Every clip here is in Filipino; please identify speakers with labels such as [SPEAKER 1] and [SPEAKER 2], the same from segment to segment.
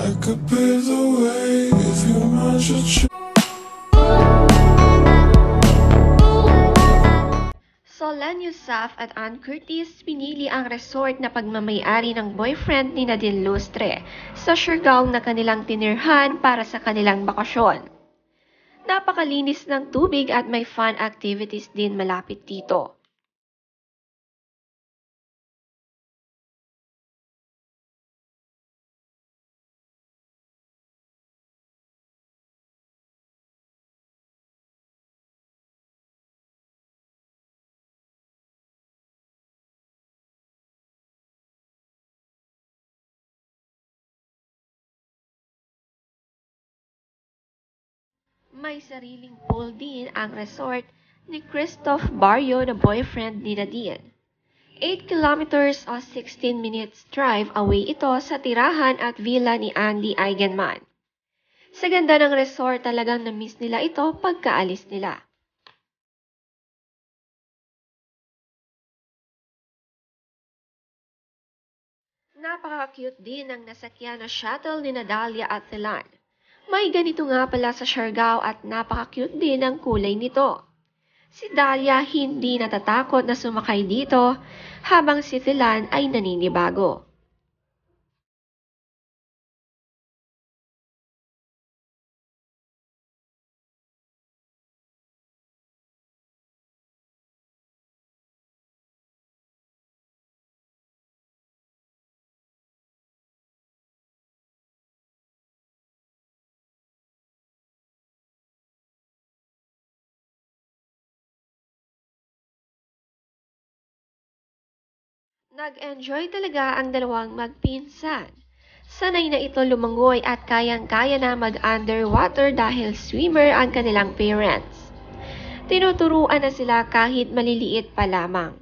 [SPEAKER 1] I could pave the way if you mind your
[SPEAKER 2] Solan Yusuf at Ann Curtis pinili ang resort na pagmamay-ari ng boyfriend ni Nadine Lustre sa Siargao na kanilang tinirhan para sa kanilang bakasyon. Napakalinis ng tubig at may fun activities din malapit dito. May sariling pool din ang resort ni Christoph Barrio na boyfriend ni Nadine. 8 kilometers o 16 minutes drive away ito sa tirahan at villa ni Andy Eigenman. Sa ganda ng resort talagang na-miss nila ito pagkaalis nila. Napaka-cute din ng nasakyan na shuttle ni Nadalia at Thilan. May ganito nga pala sa Siargao at napaka-cute din ang kulay nito. Si Dalia hindi natatakot na sumakay dito habang si Thilan ay naninibago. Nag-enjoy talaga ang dalawang magpinsan. Sanay na ito lumangoy at kayang-kaya na mag-underwater dahil swimmer ang kanilang parents. Tinuturuan na sila kahit maliliit pa lamang.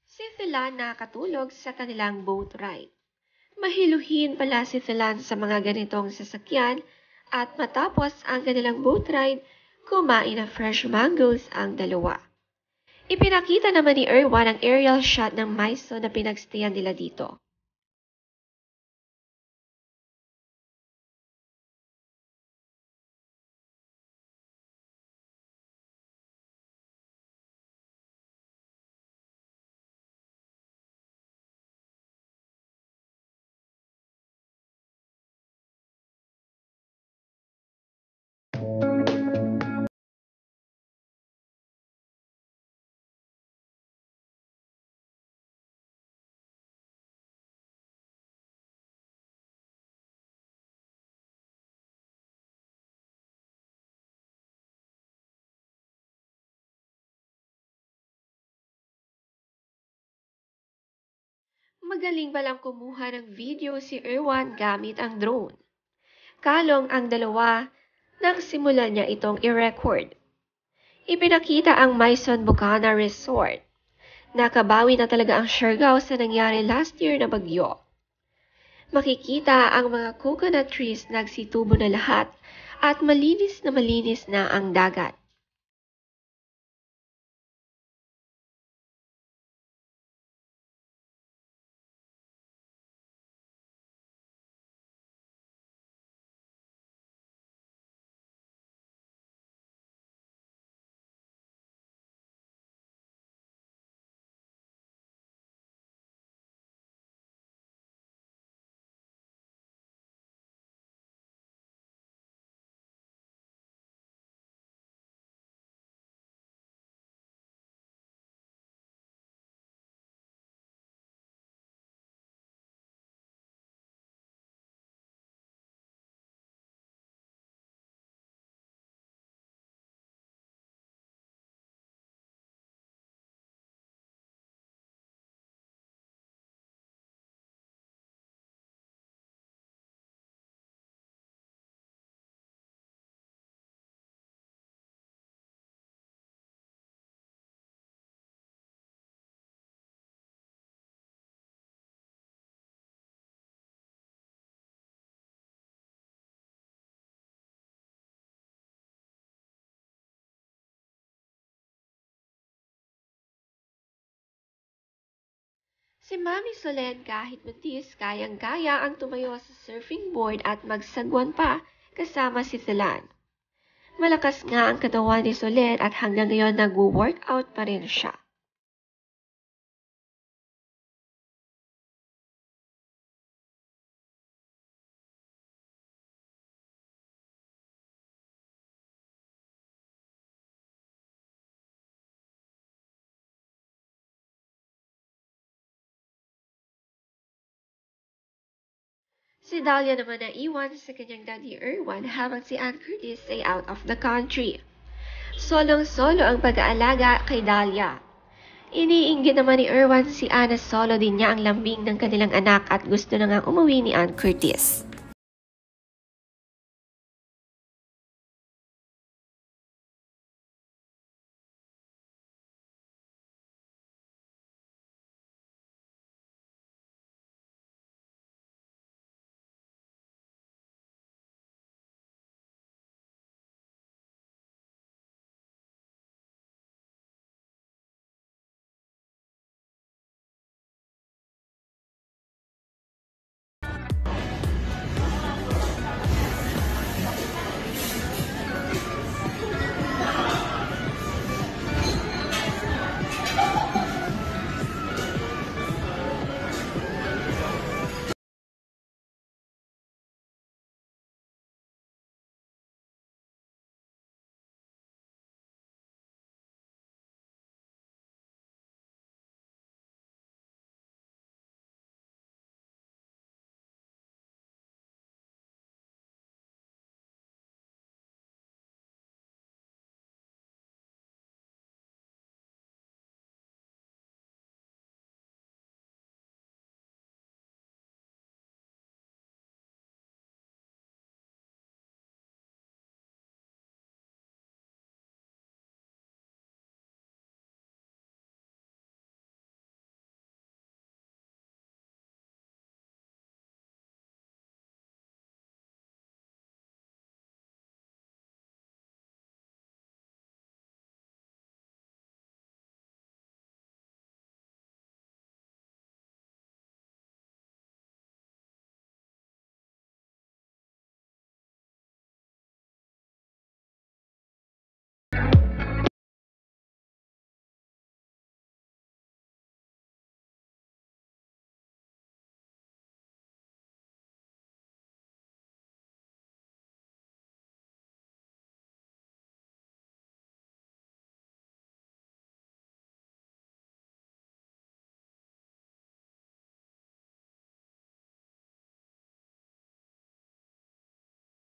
[SPEAKER 2] Si Thilan nakatulog sa kanilang boat ride. Mahiluhin pala si Thilan sa mga ganitong sasakyan at matapos ang kanilang boat ride, kumain ng fresh mangoes ang dalawa. Ipinakita naman ni Erwan ang aerial shot ng Maiso na pinagstayan nila dito. Magaling palang kumuha ng video si Erwan gamit ang drone. Kalong ang dalawa nang simulan niya itong i-record. Ipinakita ang Maison Bucana Resort. Nakabawi na talaga ang Siargao sa nangyari last year na bagyo. Makikita ang mga coconut trees nagsitubo na lahat at malinis na ang dagat. Si Mami Solen kahit buntis, kayang-kaya ang tumayo sa surfing board at magsagwan pa kasama si Solan. Malakas nga ang katawan ni Solen at hanggang ngayon nag-workout pa rin siya. Si Dahlia naman na iwan sa kanyang daddy Erwan habang si Ann Curtis ay out of the country. Solong-solo ang pag-aalaga kay Dahlia. Iniinggit naman ni Erwan si Ann na solo din niya ang lambing ng kanilang anak at gusto na ngang umuwi ni Ann Curtis.